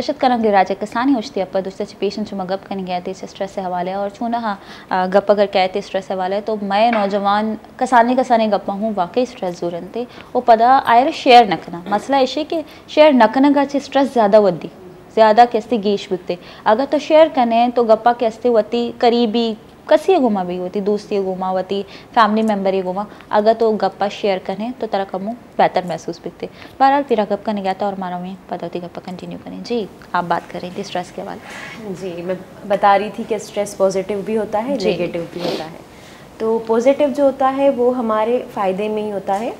अशद करंग राजा कसानी होती up दुस्ते patient चुमा गप कनी गए थे स्ट्रेस से हवाले और चूना हाँ गप अगर कहते स्ट्रेस से हवाले तो मैं नौजवान कसानी कसानी गप्पा हूँ वाकई स्ट्रेस जरूरन थे वो पता आयर शेयर नकना मसला ऐसे कि शेयर नकना का स्ट्रेस ज़्यादा वद्दी ज़्यादा कैसे गेश बिकते अगर तो शेयर करें तो गप्पा कैसे वती करीबी कसी गुमा भी होती दोस्ती गुमा होती फैमिली मेम्बर ही गुमा अगर तो गप्पा शेयर करें तो तरह कमो बेहतर महसूस बिकते बहरहाल फिर गप करने गया था और मारा में पता होती गप्पा कंटिन्यू करें। जी आप बात कर रही थी स्ट्रेस के वाले। जी मैं बता रही थी कि स्ट्रेस पॉजिटिव भी होता है नेगेटिव भी होता है। तो पॉजिटिव जो होता है वो हमारे फ़ायदे में ही होता है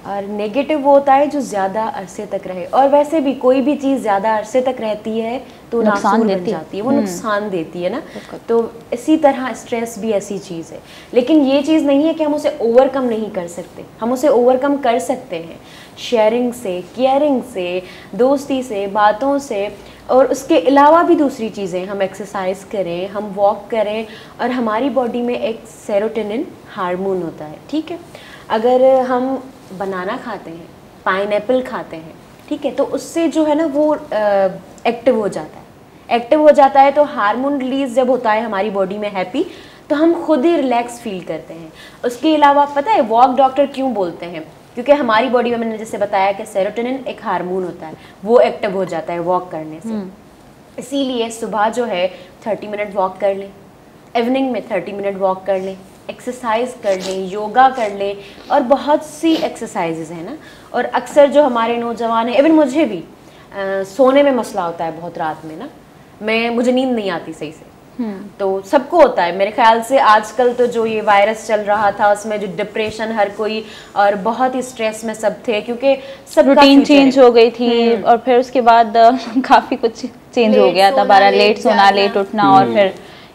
और नेगेटिव वो होता है जो ज़्यादा अरसे तक रहे। और वैसे भी कोई भी चीज़ ज़्यादा अरसे तक रहती है तो नुकसान बन जाती है, वो नुकसान देती है ना। तो इसी तरह स्ट्रेस भी ऐसी चीज़ है, लेकिन ये चीज़ नहीं है कि हम उसे ओवरकम नहीं कर सकते। हम उसे ओवरकम कर सकते हैं शेयरिंग से, केयरिंग से, दोस्ती से, बातों से। और उसके अलावा भी दूसरी चीज़ें, हम एक्सरसाइज करें, हम वॉक करें और हमारी बॉडी में एक सेरोटोनिन हार्मोन होता है, ठीक है। अगर हम बनाना खाते हैं, पाइनएप्पल खाते हैं, ठीक है, तो उससे जो है ना वो एक्टिव हो जाता है। एक्टिव हो जाता है तो हार्मोन रिलीज जब होता है हमारी बॉडी में हैप्पी, तो हम खुद ही रिलैक्स फील करते हैं। उसके अलावा पता है वॉक डॉक्टर क्यों बोलते हैं? क्योंकि हमारी बॉडी में मैंने जैसे बताया कि सेरोटोनिन एक हार्मोन होता है, वो एक्टिव हो जाता है वॉक करने से। इसीलिए सुबह जो है 30 मिनट वॉक कर लें, इवनिंग में 30 मिनट वॉक कर लें, एक्सरसाइज कर लें, योगा कर लें, और बहुत सी एक्सरसाइजेज हैं ना। और अक्सर जो हमारे नौजवान हैं, इवन मुझे भी सोने में मसला होता है बहुत रात में ना, मुझे नींद नहीं आती सही से। तो सबको होता है मेरे ख्याल से। आजकल तो जो ये वायरस चल रहा था उसमें जो डिप्रेशन हर कोई, और बहुत ही स्ट्रेस में सब थे क्योंकि सब रूटीन चेंज हो गई थी और फिर उसके बाद काफ़ी कुछ चेंज हो गया था। 12 लेट सोना, लेट उठना, और फिर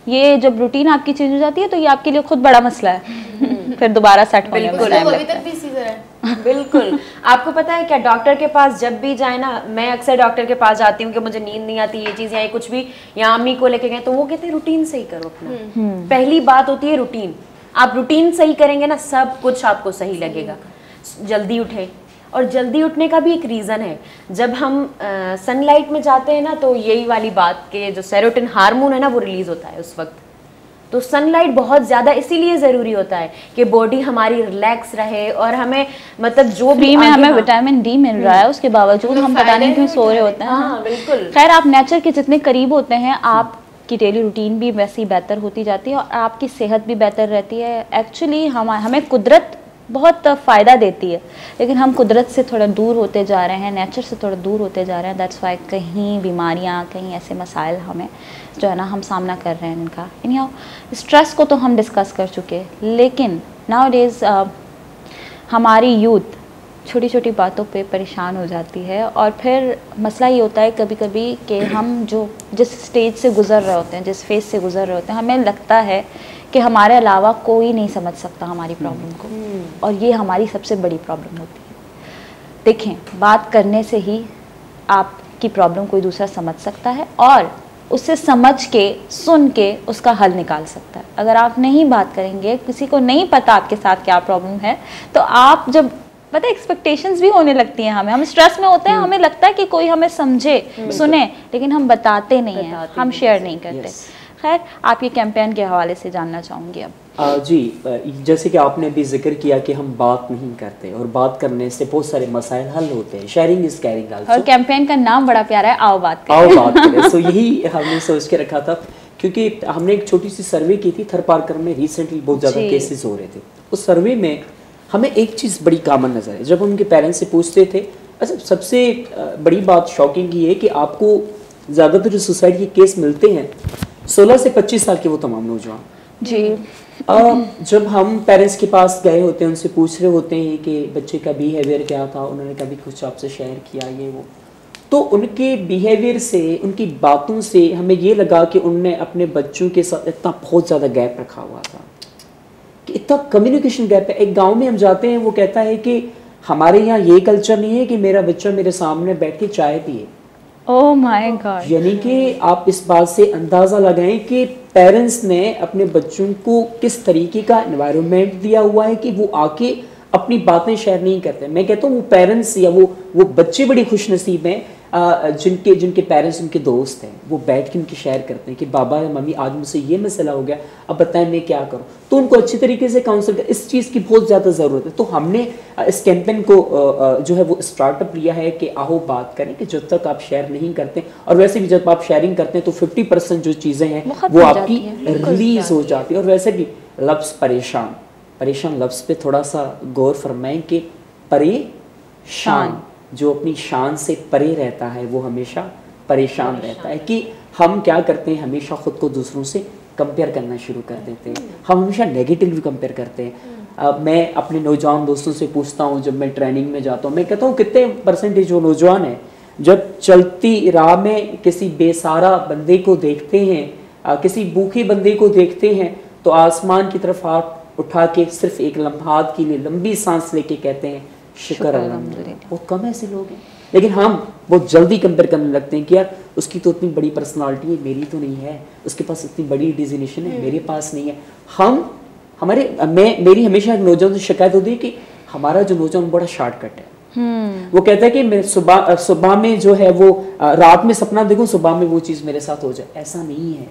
ये जब रूटीन आपकी चेंज हो जाती है तो ये आपके लिए खुद बड़ा मसला है फिर दोबारा सेट होने में टाइम लगता है। बिल्कुल। आपको पता है क्या, डॉक्टर के पास जब भी जाए ना, मैं अक्सर डॉक्टर के पास जाती हूँ कि मुझे नींद नहीं आती, ये चीज़ या कुछ भी, या अम्मी को लेके गए, तो वो कहते हैं रूटीन सही करो अपना। पहली बात होती है रूटीन। आप रूटीन सही करेंगे ना, सब कुछ आपको सही लगेगा। जल्दी उठे, और जल्दी उठने का भी एक रीज़न है। जब हम सनलाइट में जाते हैं ना, तो यही वाली बात के जो सेरोटोनिन हार्मोन है ना वो रिलीज होता है उस वक्त। तो सनलाइट बहुत ज़्यादा इसीलिए ज़रूरी होता है कि बॉडी हमारी रिलैक्स रहे, और हमें मतलब जो भी में हमें विटामिन डी मिल रहा है उसके बावजूद हम पता नहीं क्यों सो रहे होते हैं। हाँ बिल्कुल। खैर आप नेचर के जितने करीब होते हैं आपकी डेली रूटीन भी वैसी बेहतर होती जाती है और आपकी सेहत भी बेहतर रहती है। एक्चुअली हमें कुदरत बहुत फ़ायदा देती है, लेकिन हम कुदरत से थोड़ा दूर होते जा रहे हैं, नेचर से थोड़ा दूर होते जा रहे हैं। दैट्स वाई कहीं बीमारियां, कहीं ऐसे मसाइल हमें जो है ना हम सामना कर रहे हैं इनका। यानी स्ट्रेस को तो हम डिस्कस कर चुके हैं, लेकिन नाउ डेज़ हमारी यूथ छोटी छोटी बातों पे परेशान हो जाती है। और फिर मसला ये होता है कभी कभी कि हम जिस स्टेज से गुज़र रहे होते हैं, जिस फेज से गुज़र रहे होते हैं, हमें लगता है कि हमारे अलावा कोई नहीं समझ सकता हमारी प्रॉब्लम को, और ये हमारी सबसे बड़ी प्रॉब्लम होती है। देखें, बात करने से ही आपकी प्रॉब्लम कोई दूसरा समझ सकता है और उससे समझ के, सुन के उसका हल निकाल सकता है। अगर आप नहीं बात करेंगे, किसी को नहीं पता आपके साथ क्या प्रॉब्लम है, तो आप जब पता एक्सपेक्टेशंस भी होने लगती हैं हम स्ट्रेस में होते हैं, हमें लगता है कि कोई हमें समझे, सुने, लेकिन हम बताते नहीं हैं, हम शेयर नहीं करते। खैर, आप ये कैंपेन के हवाले से जानना चाहूँगी अब। जी, जैसे कि आपने भी जिक्र किया कि हम बात नहीं करते, और बात करने से बहुत सारे मसाइल हल होते हैं। Sharing is caring also. और कैंपेन का नाम बड़ा प्यारा है, आओ बात करें। आओ बात करें। सो यही हमने सोच के रखा था, क्योंकि हमने एक छोटी सी सर्वे की थी थरपारकर में, रिसेंटली बहुत ज़्यादा केसेस हो रहे थे। उस सर्वे में हमें एक चीज़ बड़ी कॉमन नज़र है। जब हम उनके पेरेंट्स से पूछते थे, अच्छा सबसे बड़ी बात शॉकिंग ये है कि आपको ज़्यादातर जो सुसाइड के केस मिलते हैं 16 से 25 साल के वो तमाम नौजवान। जी। जब हम पेरेंट्स के पास गए होते हैं, उनसे पूछ रहे होते हैं कि बच्चे का बिहेवियर क्या था, उन्होंने कभी कुछ आपसे शेयर किया ये वो, तो उनके बिहेवियर से, उनकी बातों से हमें ये लगा कि उनने अपने बच्चों के साथ इतना बहुत ज़्यादा गैप रखा हुआ था, कि इतना कम्युनिकेशन गैप है। एक गाँव में हम जाते हैं, वो कहता है कि हमारे यहाँ ये कल्चर नहीं है कि मेरा बच्चा मेरे सामने बैठ के चाय पिए। Oh my God. यानी कि आप इस बात से अंदाज़ा लगाएं कि पेरेंट्स ने अपने बच्चों को किस तरीके का एनवायरनमेंट दिया हुआ है कि वो आके अपनी बातें शेयर नहीं करते। मैं कहता हूँ वो पेरेंट्स या वो बच्चे बड़े खुशनसीब हैं जिनके जिनके पेरेंट्स उनके दोस्त हैं वो बैठ के उनकी शेयर करते हैं कि बाबा या मम्मी आज मुझसे ये मसला हो गया, अब बताएं मैं क्या करूं, तो उनको अच्छी तरीके से काउंसिल कर, इस चीज़ की बहुत ज़्यादा ज़रूरत है। तो हमने इस कैंपेन को जो है वो स्टार्टअप लिया है कि आओ बात करें, कि जब तक आप शेयर नहीं करते, और वैसे भी जब आप शेयरिंग करते हैं तो 50% जो चीज़ें हैं वो आपकी रिलीज हो जाती है। और वैसे भी लफ्ज़ परेशान लफ्ज़ पे थोड़ा सा गौर फरमाएं कि परेशान जो अपनी शान से परे रहता है वो हमेशा परेशान रहता है। कि हम क्या करते हैं, हमेशा ख़ुद को दूसरों से कंपेयर करना शुरू कर देते हैं, हम हमेशा नेगेटिवली कंपेयर करते हैं। मैं अपने नौजवान दोस्तों से पूछता हूँ, जब मैं ट्रेनिंग में जाता हूँ, मैं कहता हूँ कितने परसेंटेज जो नौजवान है जब चलती राह में किसी बेसहारा बंदे को देखते हैं, किसी भूखे बंदे को देखते हैं, तो आसमान की तरफ हाथ उठा के सिर्फ एक लम्हात के लिए लंबी सांस लेके कहते हैं शुक्र अल्हम्दुलिल्लाह। बहुत कम ऐसे लोग हैं, लेकिन हम बहुत जल्दी कंपेयर करने लगते हैं कि यार उसकी तो इतनी बड़ी पर्सनालिटी है, मेरी तो नहीं है, उसके पास इतनी बड़ी डिजिग्नेशन है, मेरे पास नहीं है। मेरी हमेशा एक नौजवान से शिकायत होती है कि हमारा जो नौजवान बड़ा शॉर्टकट है। वो कहता है कि मैं सुबह में जो है वो रात में सपना देखूं, सुबह में वो चीज़ मेरे साथ हो जाए। ऐसा नहीं है,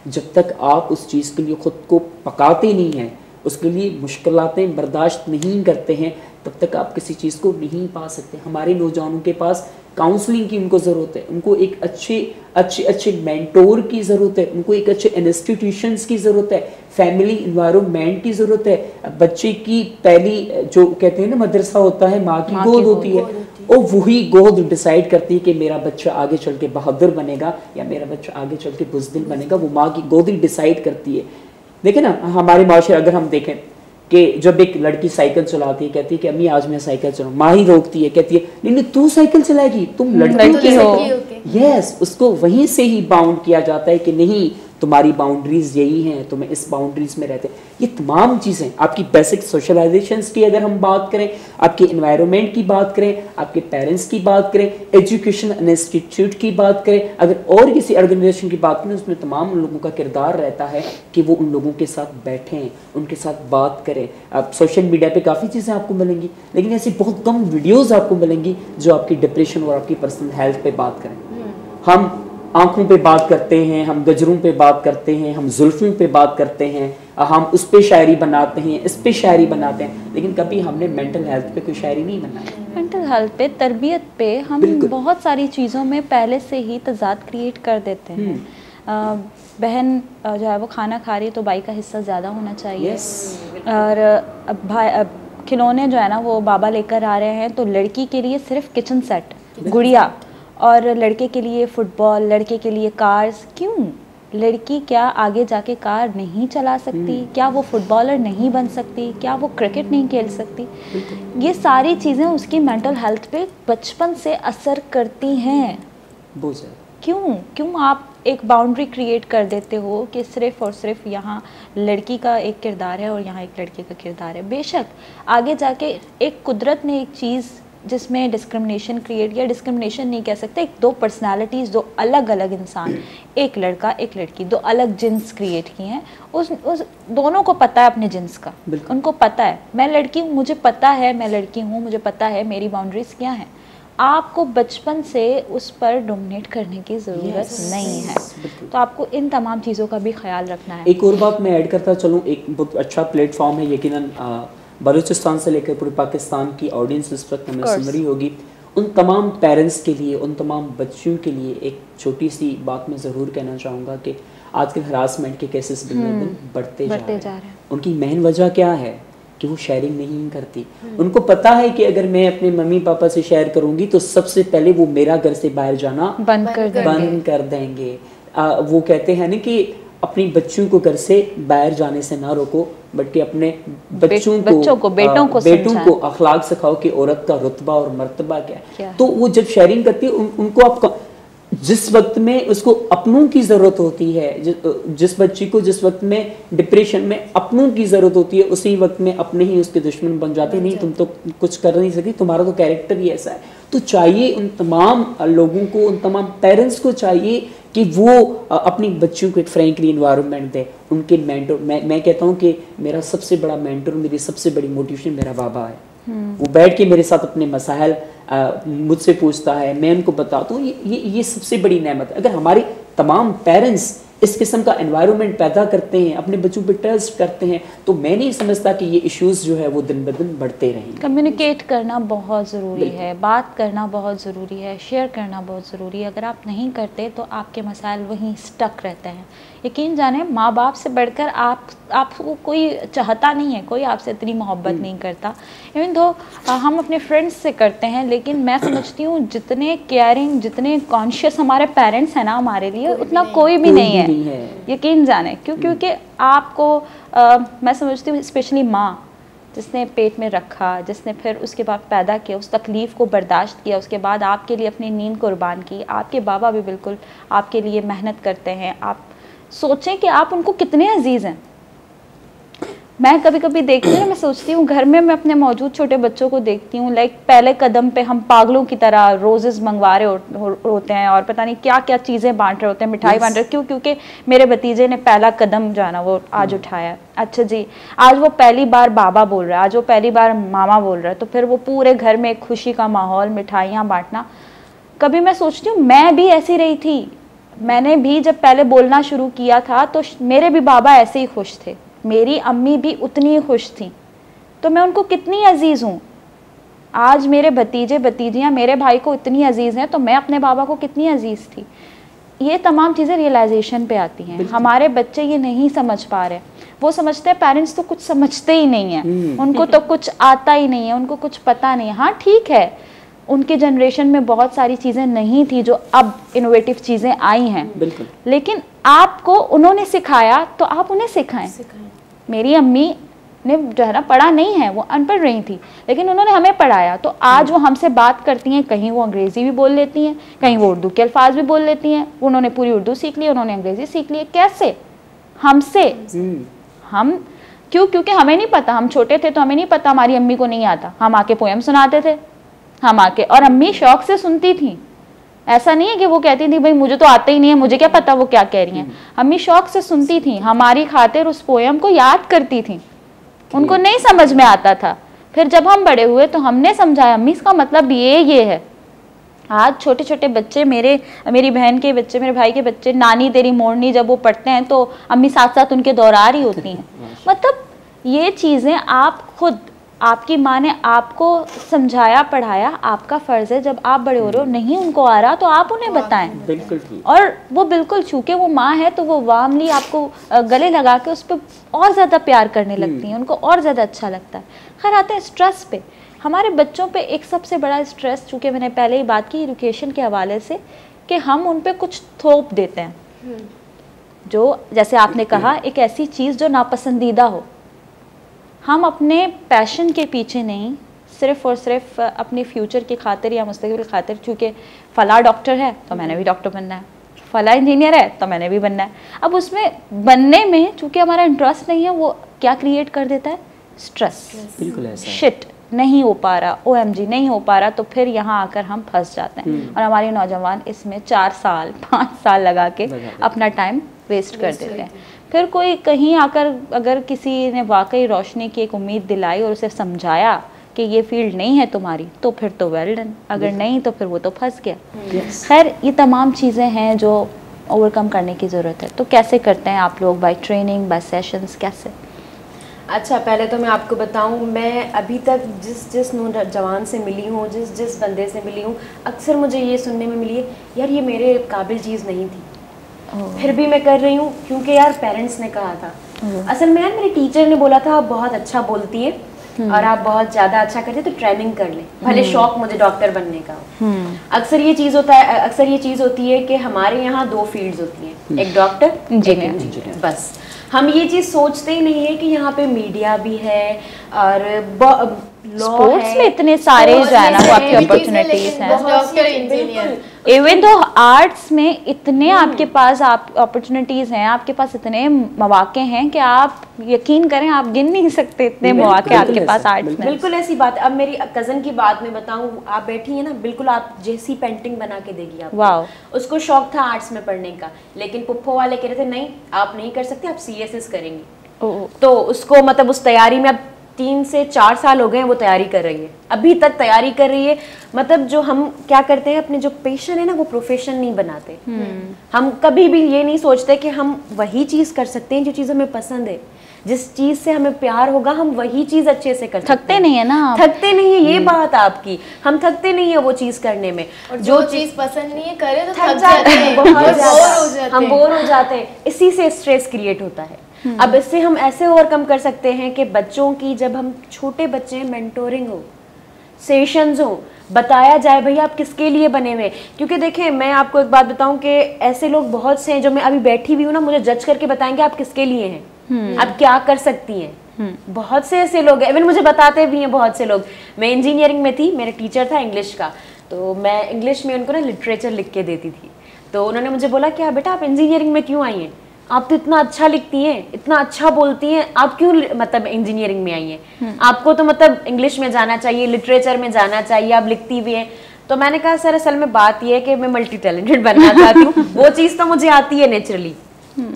जब तक आप उस चीज़ के लिए खुद को पकाते नहीं हैं, उसके लिए मुश्किलातें बर्दाश्त नहीं करते हैं, तब तक आप किसी चीज़ को नहीं पा सकते। हमारे नौजवानों के पास काउंसलिंग की उनको ज़रूरत है, उनको एक अच्छे मेंटोर की ज़रूरत है, उनको एक अच्छे इंस्टीट्यूशंस की ज़रूरत है, फैमिली इन्वायरमेंट की ज़रूरत है। बच्चे की पहली जो कहते हैं ना मदरसा होता है, माँ की गोद होती है, और वही गोद डिसाइड करती है कि मेरा बच्चा आगे चल के बहादुर बनेगा या मेरा बच्चा आगे चल के बुज़दिल बनेगा। वो माँ की गोद ही डिसाइड करती है। देखें ना, हमारे माशरे अगर हम देखें कि जब एक लड़की साइकिल चलाती है, कहती है कि अम्मी आज मैं साइकिल चलाऊं, माँ ही रोकती है, कहती है नहीं नहीं तू साइकिल चलाएगी, तुम लड़की हो। यस, उसको वहीं से ही बाउंड किया जाता है कि नहीं तुम्हारी बाउंड्रीज यही हैं, तुम्हें इस बाउंड्रीज में रहते हैं। ये तमाम चीज़ें आपकी बेसिक सोशलाइजेशंस की अगर हम बात करें, आपके एनवायरनमेंट की बात करें, आपके पेरेंट्स की बात करें, एजुकेशन इंस्टीट्यूट की बात करें, अगर और किसी ऑर्गेनाइजेशन की बात करें, उसमें तमाम लोगों का किरदार रहता है कि वो उन लोगों के साथ बैठें, उनके साथ बात करें। अब सोशल मीडिया पे काफ़ी चीज़ें आपको मिलेंगी, लेकिन ऐसी बहुत कम वीडियोज़ आपको मिलेंगी जो आपकी डिप्रेशन और आपकी पर्सनल हेल्थ पे बात करें। हम आंखों पे बात करते हैं, हम गजरों पे बात करते हैं, हम जुल्फों पे बात करते हैं, हम उस पे शायरी बनाते हैं, इस पे शायरी बनाते हैं, लेकिन कभी हमने मेंटल हेल्थ पे कोई शायरी नहीं बनाई। मेंटल हेल्थ पे, तरबियत पे हम बहुत सारी चीज़ों में पहले से ही तजाद क्रिएट कर देते हैं। बहन जो है वो खाना खा रही है तो भाई का हिस्सा ज़्यादा होना चाहिए। और खिलौने जो है ना वो बाबा लेकर आ रहे हैं, तो लड़की के लिए सिर्फ किचन सेट, गुड़िया, और लड़के के लिए फुटबॉल, लड़के के लिए कार्स। क्यों? लड़की क्या आगे जाके कार नहीं चला सकती? क्या वो फुटबॉलर नहीं बन सकती? क्या वो क्रिकेट नहीं खेल सकती? ये सारी चीज़ें उसकी मेंटल हेल्थ पे बचपन से असर करती हैं। क्यों आप एक बाउंड्री क्रिएट कर देते हो कि सिर्फ और सिर्फ यहाँ लड़की का एक किरदार है और यहाँ एक लड़के का किरदार है? बेशक आगे जाके एक कुदरत ने एक चीज़ जिसमें डिस्क्रिमिनेशन क्रिएट किया, डिस्क्रिमिनेशन नहीं कह सकते, एक दो पर्सनालिटीज़, दो अलग अलग इंसान, एक लड़का एक लड़की, दो अलग जिन्स क्रिएट किए हैं। उस दोनों को पता है अपने जिन्स का, उनको पता है मैं लड़की हूँ, मुझे पता है मैं लड़की हूँ, मुझे पता है मेरी बाउंड्रीज क्या हैं। आपको बचपन से उस पर डोमिनेट करने की ज़रूरत नहीं है। तो आपको इन तमाम चीज़ों का भी ख्याल रखना है। एक और बात मैं ऐड करता चलूँ, एक बहुत अच्छा प्लेटफॉर्म है, यकीनन बलूचिस्तान से लेकर पूरे पाकिस्तान की ऑडियंस इस वक्त हमें सुन रही होगी। उन तमाम पेरेंट्स के लिए, उन तमाम बच्चों के लिए एक छोटी सी बात मैं ज़रूर कहना चाहूँगा कि आजकल हरासमेंट के केसेस दिन ब दिन बढ़ते जा रहे हैं। उनकी मेन वजह क्या है कि वो शेयरिंग नहीं करती। उनको पता है कि अगर मैं अपने मम्मी पापा से शेयर करूँगी तो सबसे पहले वो मेरा घर से बाहर जाना बंद कर देंगे। वो कहते हैं ना कि अपनी बच्चों को घर से बाहर जाने से ना रोको, बल्कि अपने बेटों को अखलाक सिखाओ कि औरत का रुतबा और मर्तबा क्या है। तो वो जब शेयरिंग करती है उनको आप जिस वक्त में उसको अपनों की ज़रूरत होती है, जिस बच्ची को जिस वक्त में डिप्रेशन में अपनों की ज़रूरत होती है, उसी वक्त में अपने ही उसके दुश्मन बन जाते हैं। नहीं तुम तो कुछ कर नहीं सकती, तुम्हारा तो कैरेक्टर ही ऐसा है। तो चाहिए उन तमाम लोगों को, उन तमाम पेरेंट्स को चाहिए कि वो अपनी बच्चों को एक फ्रेंकली इन्वायरमेंट दे। उनके मेंटर, मैं कहता हूँ कि मेरा सबसे बड़ा मेंटर, मेरी सबसे बड़ी मोटिवेशन मेरा बाबा है। वो बैठ के मेरे साथ अपने मसाइल मुझसे पूछता है, मैं उनको बताता हूँ। ये सबसे बड़ी नेमत है। अगर हमारी तमाम पेरेंट्स इस किस्म का एनवायरनमेंट पैदा करते हैं, अपने बच्चों पे ट्रस्ट करते हैं, तो मैं नहीं समझता कि ये इश्यूज जो है वो दिन ब दिन बढ़ते रहेंगे। कम्युनिकेट करना बहुत ज़रूरी है, बात करना बहुत ज़रूरी है, शेयर करना बहुत ज़रूरी है। अगर आप नहीं करते तो आपके मसाइल वहीं स्टक रहते हैं। यकीन जाने माँ बाप से बढ़कर आपको कोई चाहता नहीं है, कोई आपसे इतनी मोहब्बत नहीं करता। इवन दो हम अपने फ्रेंड्स से करते हैं, लेकिन मैं समझती हूँ जितने केयरिंग, जितने कॉन्शियस हमारे पेरेंट्स हैं ना हमारे लिए, उतना कोई भी नहीं है। यकीन जाने क्योंकि आपको मैं समझती हूँ स्पेशली माँ जिसने पेट में रखा, जिसने फिर उसके बाद पैदा किया, उस तकलीफ़ को बर्दाश्त किया, उसके बाद आपके लिए अपनी नींद कुर्बान की। आपके बाबा भी बिल्कुल आपके लिए मेहनत करते हैं। आप सोचें कि आप उनको कितने अजीज़ हैं। मैं कभी कभी देखती हूँ, मैं सोचती हूँ घर में मैं अपने मौजूद छोटे बच्चों को देखती हूँ, लाइक पहले कदम पे हम पागलों की तरह रोजेस मंगवा रहे होते हैं और पता नहीं क्या क्या चीज़ें बांट रहे होते हैं, मिठाई बांट रहे। क्यों? क्योंकि मेरे भतीजे ने पहला कदम जो है ना वो आज उठाया। अच्छा जी, आज वो पहली बार बाबा बोल रहा है, आज वो पहली बार मामा बोल रहा है, तो फिर वो पूरे घर में एक खुशी का माहौल, मिठाइयाँ बांटना। कभी मैं सोचती हूँ मैं भी ऐसी रही थी। मैंने भी जब पहले बोलना शुरू किया था तो मेरे भी बाबा ऐसे ही खुश थे, मेरी अम्मी भी उतनी ही खुश थी, तो मैं उनको कितनी अजीज़ हूँ। आज मेरे भतीजे भतीजियाँ मेरे भाई को इतनी अजीज़ हैं, तो मैं अपने बाबा को कितनी अजीज़ थी। ये तमाम चीज़ें रियलाइजेशन पे आती हैं। हमारे बच्चे ये नहीं समझ पा रहे, वो समझते हैं पेरेंट्स तो कुछ समझते ही नहीं है, उनको तो कुछ आता ही नहीं है, उनको कुछ पता नहीं है। हाँ ठीक है, उनके जनरेशन में बहुत सारी चीज़ें नहीं थी जो अब इनोवेटिव चीज़ें आई हैं, लेकिन आपको उन्होंने सिखाया तो आप उन्हें सिखाएं। मेरी अम्मी ने जो है ना पढ़ा नहीं है, वो अनपढ़ रही थी, लेकिन उन्होंने हमें पढ़ाया, तो आज वो हमसे बात करती हैं। कहीं वो अंग्रेज़ी भी बोल लेती हैं, कहीं वो उर्दू के अल्फाज भी बोल लेती हैं। उन्होंने पूरी उर्दू सीख ली, उन्होंने अंग्रेज़ी सीख ली। कैसे? हमसे। हम क्यों? क्योंकि हमें नहीं पता, हम छोटे थे तो हमें नहीं पता, हमारी अम्मी को नहीं आता, हम आके पोएम सुनाते थे, हम आके, और अम्मी शौक से सुनती थी। ऐसा नहीं है कि वो कहती थी भाई मुझे तो आता ही नहीं है, मुझे क्या पता वो क्या कह रही हैं। अम्मी शौक से सुनती थी, हमारी खातिर उस पोएम को याद करती थी। उनको नहीं समझ में आता था, फिर जब हम बड़े हुए तो हमने समझाया अम्मी इसका मतलब ये है। आज छोटे छोटे बच्चे, मेरी बहन के बच्चे, मेरे भाई के बच्चे, नानी तेरी मोरनी जब वो पढ़ते हैं तो अम्मी साथ साथ उनके दोहरा रही होती हैं। मतलब ये चीज़ें आप खुद, आपकी माँ ने आपको समझाया पढ़ाया, आपका फ़र्ज़ है जब आप बड़े हो रहे हो नहीं उनको आ रहा तो आप उन्हें बताएं। बिल्कुल। और वो बिल्कुल, चूँकि वो माँ है तो वो वार्मली आपको गले लगा के उस पर और ज़्यादा प्यार करने लगती हैं, उनको और ज़्यादा अच्छा लगता है। खैर आते हैं स्ट्रेस पे। हमारे बच्चों पे एक सबसे बड़ा स्ट्रेस, चूँकि मैंने पहले ही बात की एजुकेशन के हवाले से, कि हम उन पर कुछ थोप देते हैं जो, जैसे आपने कहा, एक ऐसी चीज़ जो नापसंदीदा हो। हम अपने पैशन के पीछे नहीं, सिर्फ़ और सिर्फ अपने फ्यूचर की खातिर या मुस्तकबिल खातिर, चूँकि फ़ला डॉक्टर है तो मैंने भी डॉक्टर बनना है, फ़ला इंजीनियर है तो मैंने भी बनना है। अब उसमें बनने में चूँकि हमारा इंटरेस्ट नहीं है, वो क्या क्रिएट कर देता है? स्ट्रेस। बिल्कुल ऐसा। शिट, नहीं हो पा रहा, OMG नहीं हो पा रहा, तो फिर यहाँ आकर हम फंस जाते हैं। और हमारे नौजवान इसमें 4 साल 5 साल लगा के अपना टाइम वेस्ट कर देते हैं। फिर कोई कहीं आकर अगर किसी ने वाकई रोशनी की एक उम्मीद दिलाई और उसे समझाया कि ये फील्ड नहीं है तुम्हारी, तो फिर तो वेल डन, अगर नहीं तो फिर वो तो फंस गया। खैर ये तमाम चीज़ें हैं जो ओवरकम करने की ज़रूरत है। तो कैसे करते हैं आप लोग? बाय ट्रेनिंग, बाय सेशंस, कैसे? अच्छा, पहले तो मैं आपको बताऊं, मैं अभी तक जिस नौजवान से मिली हूँ, जिस बंदे से मिली हूँ, अक्सर मुझे ये सुनने में मिली है, यार ये मेरे काबिल चीज़ नहीं थी, फिर भी मैं कर रही हूँ क्योंकि यार पेरेंट्स ने कहा था। असल में यार मेरे टीचर ने बोला था आप बहुत अच्छा बोलती है और आप बहुत ज़्यादा अच्छा करते, तो ट्रेनिंग कर ले, भले शौक मुझे डॉक्टर बनने का हो। अक्सर ये चीज़ होती है कि हमारे यहाँ 2 फील्ड्स होती हैं, एक डॉक्टर, एक इंजीनियर। बस हम ये चीज़ सोचते ही नहीं है कि यहाँ पे मीडिया भी है और स्पोर्ट्स में इतने सारे जो है ना वो आपकी अपॉर्चुनिटीज हैं। डॉक्टर, इंजीनियर, इवन तो आर्ट्स में इतने आपके पास अपॉर्चुनिटीज हैं, आपके पास इतने मौके हैं कि आप यकीन करें, आप गिन नहीं सकते इतने मौके आपके पास आर्ट्स में। बिल्कुल ऐसी बात। अब मेरी कज़न की बात मैं बताऊं, आप बैठी हैं ना, बिल्कुल आप जैसी पेंटिंग बना के देगी आपको। वाओ। उसको शौक था आर्ट्स में पढ़ने का, लेकिन पुप्पो वाले कह रहे थे नहीं आप नहीं कर सकते, आप CSS करेंगी। तो उसको मतलब उस तैयारी में अब 3 से 4 साल हो गए हैं वो तैयारी कर रही है, अभी तक तैयारी कर रही है। मतलब जो हम क्या करते हैं, अपने जो पैशन है ना वो प्रोफेशन नहीं बनाते। हम कभी भी ये नहीं सोचते कि हम वही चीज़ कर सकते हैं जो चीज़ हमें पसंद है, जिस चीज से हमें प्यार होगा हम वही चीज अच्छे से कर सकते हैं। थकते नहीं है ना आप। थकते नहीं है, ये बात आपकी, हम थकते नहीं है वो चीज करने में। और जो चीज पसंद नहीं है करे तो थक जाते हैं, बहुत बहुत ज्यादा हम बोर हो जाते हैं, इसी से स्ट्रेस क्रिएट होता है। अब इससे हम ऐसे ओवरकम कर सकते हैं कि बच्चों की, जब हम छोटे बच्चे हैं, मेंटोरिंग हो, सेशंस हो, बताया जाए भैया आप किसके लिए बने हुए। क्योंकि देखिए मैं आपको एक बात बताऊं कि ऐसे लोग बहुत से हैं जो मैं अभी बैठी हुई हूँ ना, मुझे जज करके बताएंगे आप किसके लिए हैं, आप क्या कर सकती हैं। बहुत से ऐसे लोग हैं, इवन मुझे बताते भी हैं बहुत से लोग। मैं इंजीनियरिंग में थी, मेरा टीचर था इंग्लिश का, तो मैं इंग्लिश में उनको ना लिटरेचर लिख के देती थी। तो उन्होंने मुझे बोला क्या बेटा आप इंजीनियरिंग में क्यों आई हैं, आप तो इतना अच्छा लिखती हैं, इतना अच्छा बोलती हैं, आप क्यों मतलब इंजीनियरिंग में आई हैं, आपको तो मतलब इंग्लिश में जाना चाहिए, लिटरेचर में जाना चाहिए, आप लिखती भी हैं। तो मैंने कहा सर असल में बात यह है कि मैं मल्टी टैलेंटेड बनना चाहती हूँ, वो चीज़ तो मुझे आती है नेचुरली,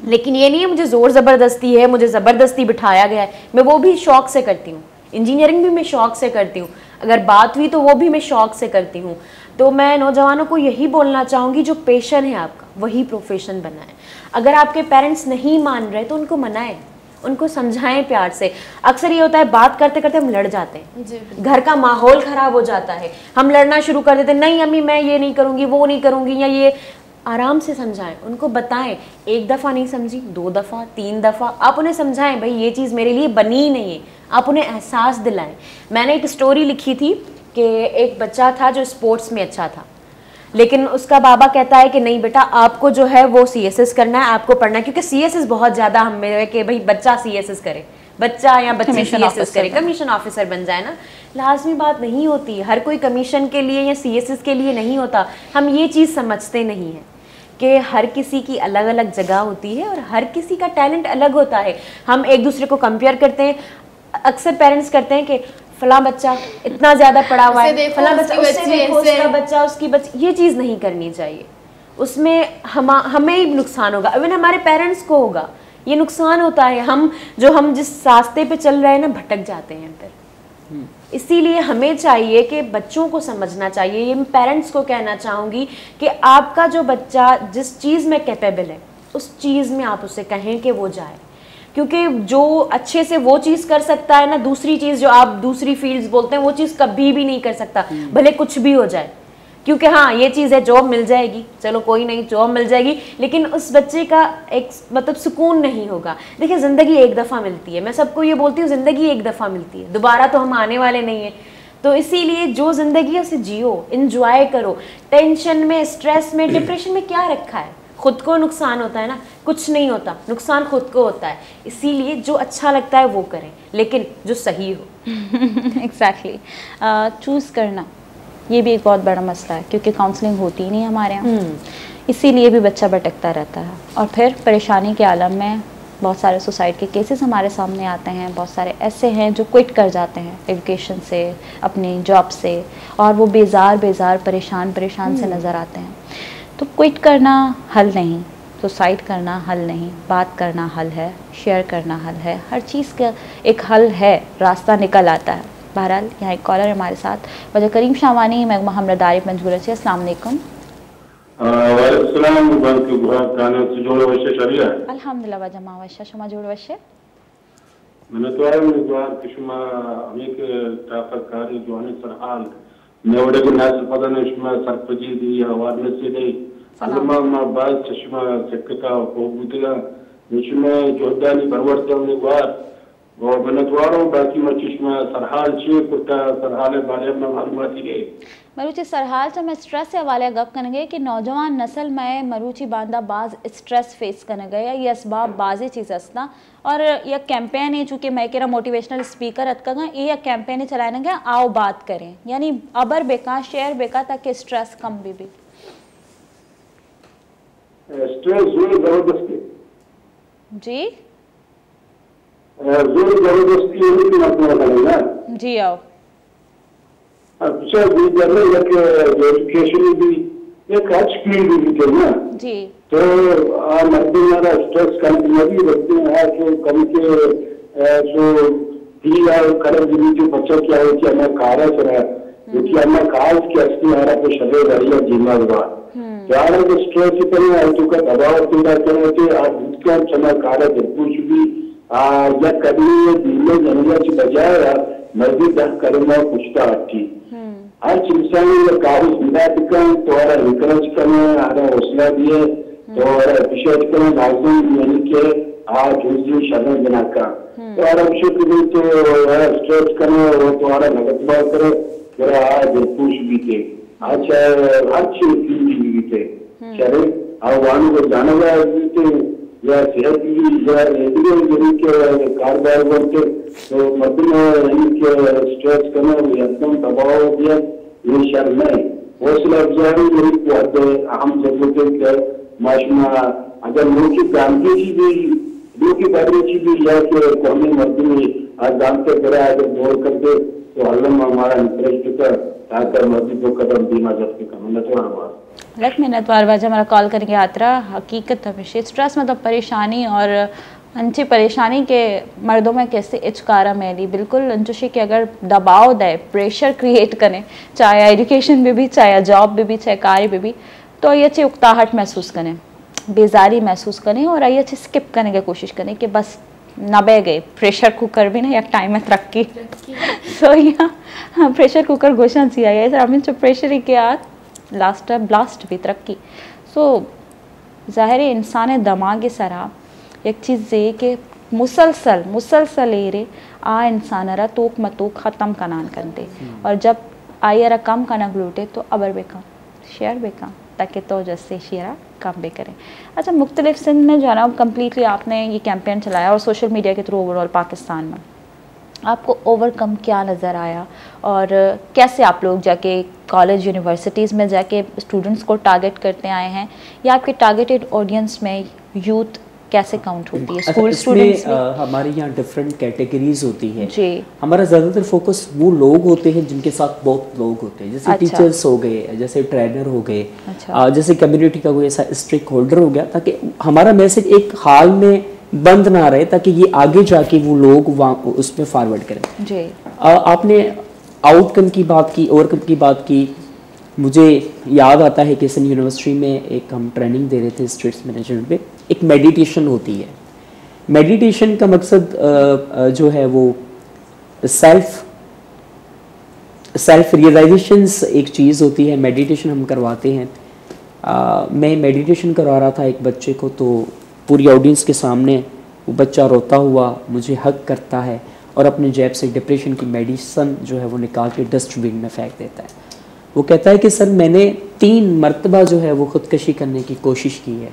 लेकिन ये नहीं है मुझे जोर ज़बरदस्ती है, मुझे ज़बरदस्ती बिठाया गया है। मैं वो भी शौक से करती हूँ, इंजीनियरिंग भी मैं शौक से करती हूँ, अगर बात हुई तो वो भी मैं शौक से करती हूँ। तो मैं नौजवानों को यही बोलना चाहूँगी, जो पैशन है आपका वही प्रोफेशन बनाएं। अगर आपके पेरेंट्स नहीं मान रहे तो उनको मनाएं, उनको समझाएं प्यार से। अक्सर ये होता है बात करते करते हम लड़ जाते हैं, घर का माहौल खराब हो जाता है, हम लड़ना शुरू कर देते हैं, नहीं अम्मी मैं ये नहीं करूँगी, वो नहीं करूँगी, या ये। आराम से समझाएं, उनको बताएं, एक दफ़ा नहीं समझी 2 दफ़ा 3 दफ़ा आप उन्हें समझाएं, भाई ये चीज़ मेरे लिए बनी ही नहीं है, आप उन्हें एहसास दिलाएं। मैंने एक स्टोरी लिखी थी कि एक बच्चा था जो स्पोर्ट्स में अच्छा था, लेकिन उसका बाबा कहता है कि नहीं बेटा आपको जो है वो CSS करना है, आपको पढ़ना है, क्योंकि CSS बहुत ज़्यादा हम में है कि भाई बच्चा CSS करे, बच्चा या बच्ची CSS करे, कमीशन ऑफिसर बन जाए ना। लाजमी बात नहीं होती, हर कोई कमीशन के लिए या CSS के लिए नहीं होता। हम ये चीज़ समझते नहीं हैं कि हर किसी की अलग अलग जगह होती है और हर किसी का टैलेंट अलग होता है। हम एक दूसरे को कंपेयर करते हैं, अक्सर पेरेंट्स करते हैं कि फला बच्चा इतना ज़्यादा पढ़ा हुआ है, फला बच्चा उससे देखो उसका बच्चा उसकी बच्ची, ये चीज़ नहीं करनी चाहिए। उसमें हमें ही नुकसान होगा, इवन हमारे पेरेंट्स को होगा, ये नुकसान होता है। हम जिस रास्ते पे चल रहे हैं ना भटक जाते हैं फिर। इसीलिए हमें चाहिए कि बच्चों को समझना चाहिए, ये मैं पेरेंट्स को कहना चाहूँगी कि आपका जो बच्चा जिस चीज़ में कैपेबल है उस चीज़ में आप उसे कहें कि वो जाए, क्योंकि जो अच्छे से वो चीज़ कर सकता है ना, दूसरी चीज़ जो आप दूसरी फील्ड्स बोलते हैं वो चीज़ कभी भी नहीं कर सकता, भले कुछ भी हो जाए। क्योंकि हाँ ये चीज़ है, जॉब मिल जाएगी, चलो कोई नहीं जॉब मिल जाएगी, लेकिन उस बच्चे का एक मतलब सुकून नहीं होगा। देखिए ज़िंदगी एक दफ़ा मिलती है, मैं सबको ये बोलती हूँ ज़िंदगी एक दफ़ा मिलती है, दोबारा तो हम आने वाले नहीं हैं। तो इसीलिए जो ज़िंदगी है उसे जियो, इंजॉय करो। टेंशन में, स्ट्रेस में, डिप्रेशन में क्या रखा है, खुद को नुकसान होता है ना, कुछ नहीं होता, नुकसान खुद को होता है। इसीलिए जो अच्छा लगता है वो करें, लेकिन जो सही हो। एग्जैक्टली चूज़ करना ये भी एक बहुत बड़ा मसला है, क्योंकि काउंसलिंग होती ही नहीं हमारे यहाँ, इसीलिए भी बच्चा भटकता रहता है। और फिर परेशानी के आलम में बहुत सारे सुसाइड के केसेस हमारे सामने आते हैं, बहुत सारे ऐसे हैं जो क्विट कर जाते हैं एजुकेशन से, अपनी जॉब से, और वो बेजार परेशान से नज़र आते हैं। तो क्विट करना हल नहीं, सुसाइड करना हल नहीं, बात करना हल है, शेयर करना हल है, हर चीज़ का एक हल है, रास्ता निकल आता है। बहरहाल यहाँ एक कॉलर है हमारे साथ, वजह करीम शामानी, मैं मोहम्मद आरिफ पंजगुरा से। अस्सलाम वालेकुम। अल्हम्दुलिल्लाह वजह मावशा शुमा जोड़ वशे मरूची सरहाल से मैं स्ट्रेस से हवाले गप करेंगे कि नौजवान नस्ल में मरूची बांदा बाज स्ट्रेस फेस करने गए, ये असबाब बाजी चीज़ हंसना, और यह कैंपेन है, चूँकि मैं कह मोटिवेशनल स्पीकर अतका ये कैंपेन चलाने गए, आओ बात करें, यानी अबर बेका शेयर बेका ताकि स्ट्रेस कम भी जी जी आओ अच्छा भी एजुकेशन भी एक अच्छी फील्ड भी थे ना जी, तो मर्दी स्ट्रेस कम भी रखते हैं कि कम के जो करें जो बच्चा क्या है कि हमें कार है क्योंकि हमें कार के असली आ रहा है शरीर बढ़िया जीना हुआ क्या तो स्ट्रेस इतने आयु का दबाव तेरा करे आप उसका चला कार कुछ भी या कभी दिल्ली जनता की बजाय मर्जी दख करेंगे पूछता अच्छी हर इंसान कागज विधायक तो रिकरेज करें हौसला दिए तो अभिषेक करें लाजमी यानी कि दूसरी शरण बनाकर तो अभिषेक भी तो स्ट्रेच करें और तुम्हारा नगद करे पूछ भी थे अच्छा अच्छी भी थे चले अब वहां को जाना भी थे या सेहत भी या के कारोबार बनते तो मतलब स्ट्रेच करना एकदम दबाव दिया ये शर्म नहीं हौसला अफजाई यही बहुत अहम जरूरत है माशमा अगर लोग की गांधी जी भी लोग की बाबरी जी भी या कि कौमी मर्दी में जानते करा अगर दौड़ कर दे तो हल्लम हमारा इंटरेस्ट का ताकर मर्दी दो कदम धीमा जबकि कम नतवार लग मिनट वारवाजा हमारा कॉल करके यात्रा हकीकत हमेशा स्ट्रेस मतलब परेशानी और अंची परेशानी के मर्दों में कैसे इचकारा मैली बिल्कुल अंजुशी के अगर दबाव दे प्रेशर क्रिएट करें चाहे एजुकेशन में भी चाहे जॉब में भी चाहे कार्य में भी तो ये अच्छी उकताहट महसूस करें बेजारी महसूस करें और ये अच्छी स्किप करने की कोशिश करें कि बस नबे गए प्रेशर कुकर भी ना एक टाइम में तरक्की सो यहाँ प्रेशर कुकर घोषणा सी आई है हमें जो प्रेशर ही के लास्ट ब्लास्ट भी तरक्की सो ज़ाहिर इंसान दिमाग सरा एक चीज़ ये कि मुसलसल एरे आ इंसान रा तोक मतोक ख़त्म कनान कर दे और जब आयरा कम कनक लूटे तो अबर बेकम शेयर बेकम ताकि तो जैसे शेयरा कम भी करें। अच्छा मुख्तलिफ सिंध में जो है ना कम्प्लीटली आपने ये कैंपेन चलाया और सोशल मीडिया के थ्रू ओवरऑल पाकिस्तान में आपको ओवरकम क्या नज़र आया और कैसे आप लोग जाके कॉलेज यूनिवर्सिटीज़ में जाके स्टूडेंट्स को टारगेट करते आए हैं या आपके टारगेटेड ऑडियंस में यूथ कैसे काउंट होती है स्कूल स्टूडेंट्स हमारे यहाँ डिफरेंट कैटेगरीज होती है जी हमारा ज़्यादातर फोकस वो लोग होते हैं जिनके साथ बहुत लोग होते हैं जैसे अच्छा। टीचर्स हो गए जैसे ट्रेनर हो गए अच्छा। जैसे कम्युनिटी का कोई ऐसा स्टेक होल्डर हो गया ताकि हमारा मैसेज एक हाल में बंद ना रहे ताकि ये आगे जाके वो लोग उसमें फॉरवर्ड करें जी आपने आउटकम की बात की ओवरकम की बात की मुझे याद आता है कि सन यूनिवर्सिटी में एक हम ट्रेनिंग दे रहे थे स्ट्रेस मैनेजमेंट पे एक मेडिटेशन होती है मेडिटेशन का मकसद जो है वो सेल्फ रियलाइजेशंस एक चीज़ होती है मेडिटेशन हम करवाते हैं मैं मेडिटेशन करवा रहा था एक बच्चे को तो पूरी ऑडियंस के सामने वो बच्चा रोता हुआ मुझे हक करता है और अपने जेब से डिप्रेशन की मेडिसिन जो है वो निकाल के डस्टबिन में फेंक देता है वो कहता है कि सर मैंने 3 मरतबा जो है वो ख़ुदकशी करने की कोशिश की है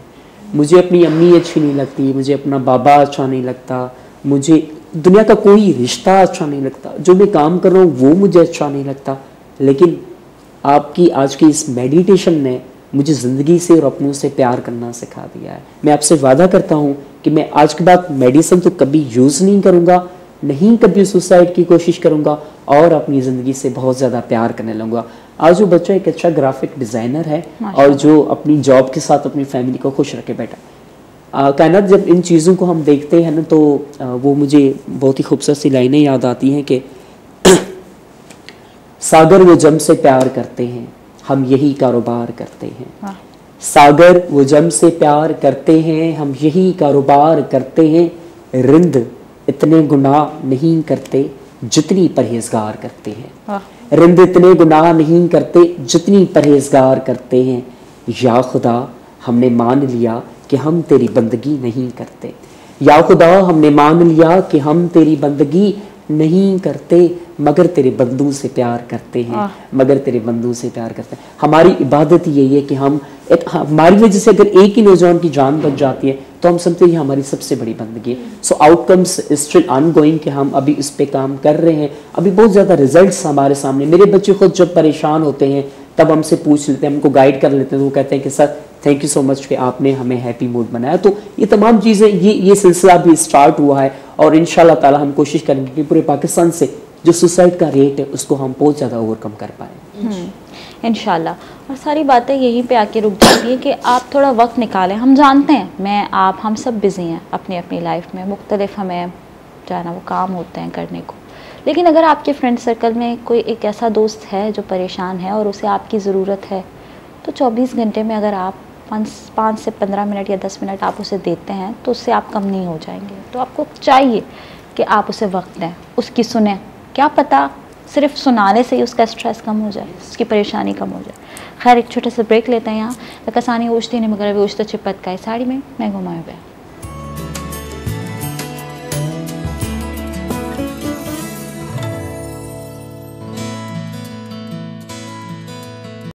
मुझे अपनी अम्मी अच्छी नहीं लगती मुझे अपना बाबा अच्छा नहीं लगता मुझे दुनिया का कोई रिश्ता अच्छा नहीं लगता जो मैं काम कर रहा हूँ वो मुझे अच्छा नहीं लगता लेकिन आपकी आज की इस मेडिटेशन ने मुझे ज़िंदगी से और अपनों से प्यार करना सिखा दिया है मैं आपसे वादा करता हूँ कि मैं आज के बाद मेडिसिन तो कभी यूज़ नहीं करूँगा नहीं कभी सुसाइड की कोशिश करूँगा और अपनी ज़िंदगी से बहुत ज़्यादा प्यार करने लगूँगा आज वो बच्चा एक अच्छा ग्राफिक डिज़ाइनर है और जो अपनी जॉब के साथ अपनी फैमिली को खुश रखे बैठा कायनात जब इन चीज़ों को हम देखते हैं ना तो वो मुझे बहुत ही खूबसूरत सी लाइनें याद आती हैं कि सागर वो जम से प्यार करते हैं हम यही कारोबार करते हैं सागर वो जम से प्यार करते हैं हम यही कारोबार करते हैं रिंद इतने गुनाह नहीं करते जितनी परहेजगार करते हैं रिंद इतने गुनाह नहीं करते जितनी परहेजगार करते हैं या खुदा हमने मान लिया कि हम तेरी बंदगी नहीं करते या खुदा हमने मान लिया कि हम तेरी बंदगी नहीं करते मगर तेरे बंदू से प्यार करते हैं मगर तेरे बंदू से प्यार करते हैं हमारी इबादत यही है कि हम हमारी वजह से अगर एक ही नौजवान की जान बच जाती है तो हम समझते हैं हमारी सबसे बड़ी बंदगी है सो आउटकम्स स्टिल ऑनगोइंग कि हम अभी इस पे काम कर रहे हैं अभी बहुत ज़्यादा रिजल्ट्स हमारे सामने मेरे बच्चे खुद जब परेशान होते हैं तब हमसे पूछ लेते हैं हमको गाइड कर लेते हैं तो वो कहते हैं कि sir thank you so much कि आपने हमें हैप्पी मूड बनाया तो ये तमाम चीज़ें ये सिलसिला भी स्टार्ट हुआ है और इंशाल्लाह ताला हम कोशिश करेंगे कि पूरे पाकिस्तान से जो सुसाइड का रेट है उसको हम बहुत ज़्यादा ओवरकम कर पाएँ इंशाल्लाह और सारी बातें यहीं पे आके रुक जाती हैं कि आप थोड़ा वक्त निकालें हम जानते हैं मैं आप हम सब बिज़ी हैं अपनी अपनी लाइफ में मुख्तलिफ हमें जो है ना वो काम होते हैं करने को लेकिन अगर आपके फ्रेंड सर्कल में कोई एक ऐसा दोस्त है जो परेशान है और उसे आपकी ज़रूरत है, तो 24 घंटे में अगर आप 5 से 15 मिनट या 10 मिनट आप उसे देते हैं तो उससे आप कम नहीं हो जाएंगे। तो आपको चाहिए कि आप उसे वक्त दें, उसकी सुनें। क्या पता सिर्फ सुनाने से ही उसका स्ट्रेस कम हो जाए, उसकी परेशानी कम हो जाए। खैर, एक छोटा सा ब्रेक लेते हैं यहाँ। कसानी उश्ती ने मगर उश्त चिपत का साड़ी में मैं घुमाए हुए।